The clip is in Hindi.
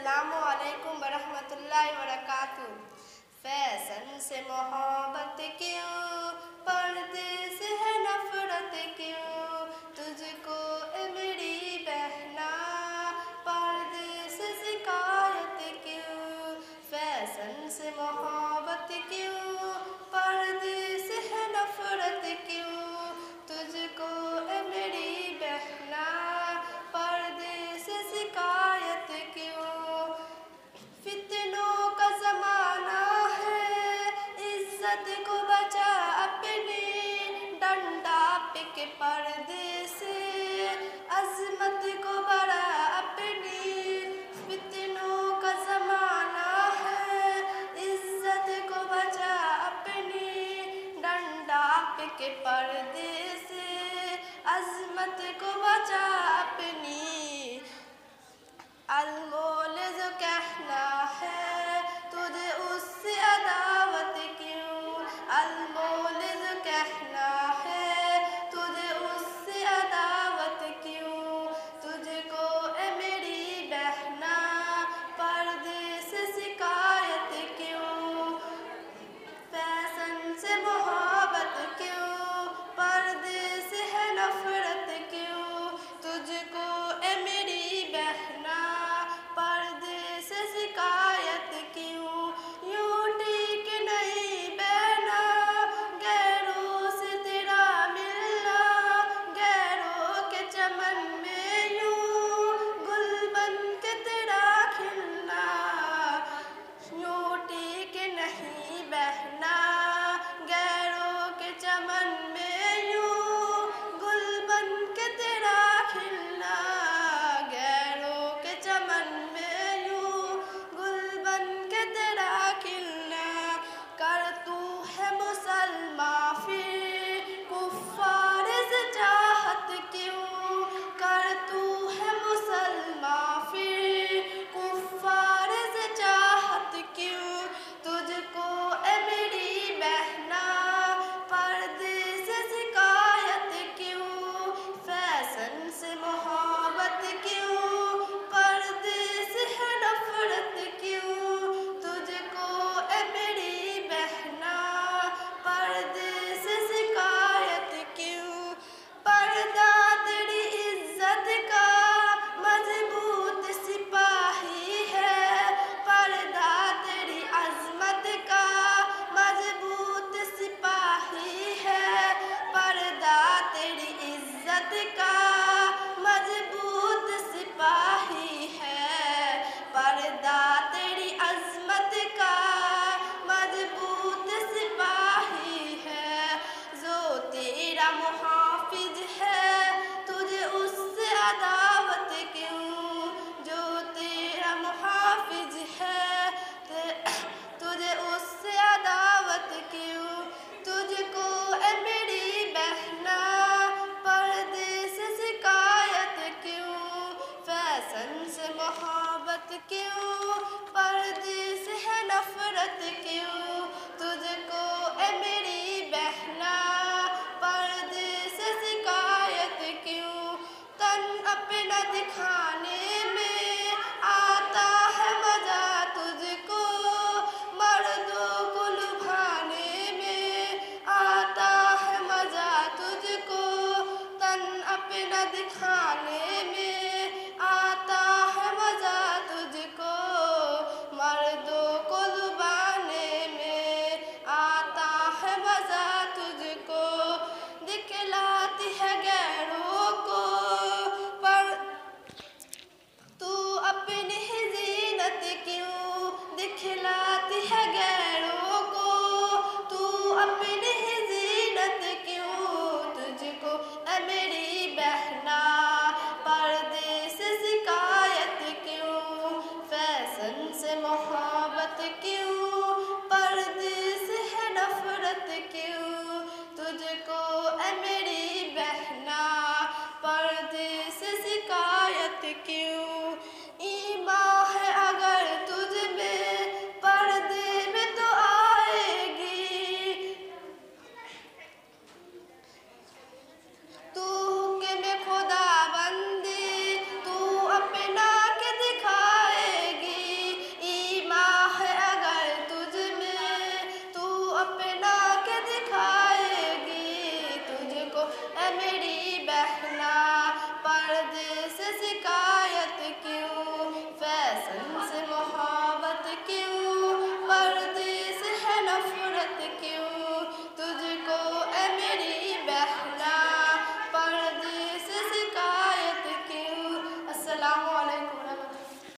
अस्सलामुअलैकुम वरहमतुल्लाहि वबरकातुहू। फैशन से मोहब्बत क्यों, पर्दे से है नफरत क्यों, तुझको ए मेरी बहना पर्दे से शिकायत क्यों। फैशन से मोहब्बत क्यों, पर्दे से है नफरत क्यों, तुझको ए मेरी बहना पर्दे से शिकायत क्यों। फितनों का ज़माना है, इज्जत को बचा अपनी, डंडा पिक पर्दे से अज़मत को बढ़ा अपनी। फितनों का ज़माना है, इज्जत को बचा अपनी, डंडा पिक पर्दे से अज़मत को बचा अपनी। अनमोल जो कहना है तुझे उससे अदावत क्यों, अनमोल जो कहना है तुझे उससे अदावत क्यों, तुझको ए मेरी बहना पर्दे से शिकायत क्यों। फैशन से मोहब्बत क्यों, पर्दे से है नफरत क्यों, तुझको ए मेरी बहना पर्दे से शिकायत क्यों। यूं ठीक नहीं बहना गैरों से तेरा मिलना, गैरों के चमन में यूं गुल बन के तेरा खिलना। यूं ठीक नहीं बहना गैरों के चमन में यूं गुल बन के तेरा खिलना, गैरों के चमन में यूं गुल बन के तेरा खिलना। कर तू है मुसलमान फिर कुफ्फार से चाहत क्यों, कर तू है मुसलमान फिर कुफ्फार से चाहत क्यों, तुझको ए मेरी बहना पर्दे से शिकायत क्यों। फैशन से मोहब्बत क्यों, पर्दे से है नफरत क्यों, तुझको ए मेरी बहना पर्दे से शिकायत क्यों। पर्दा तेरी इज्जत का मजबूत सिपाही है, पर्दा तेरी अज़मत का मजबूत सिपाही है, पर्दा तेरी इज्जत का मजबूत सिपाही है, पर्दा तेरी अज़मत का मजबूत सिपाही है। जो तेरा मुहाफ़िज है तुझे उससे अदावत क्यों, जो तेरा मुहाफ़िज है तुझे उससे अदावत क्यों, तुझको ए मेरी बहना पर्दे से शिकायत क्यों। फैशन से मोहब्बत क्यों, पर्दे से है नफरत क्यों,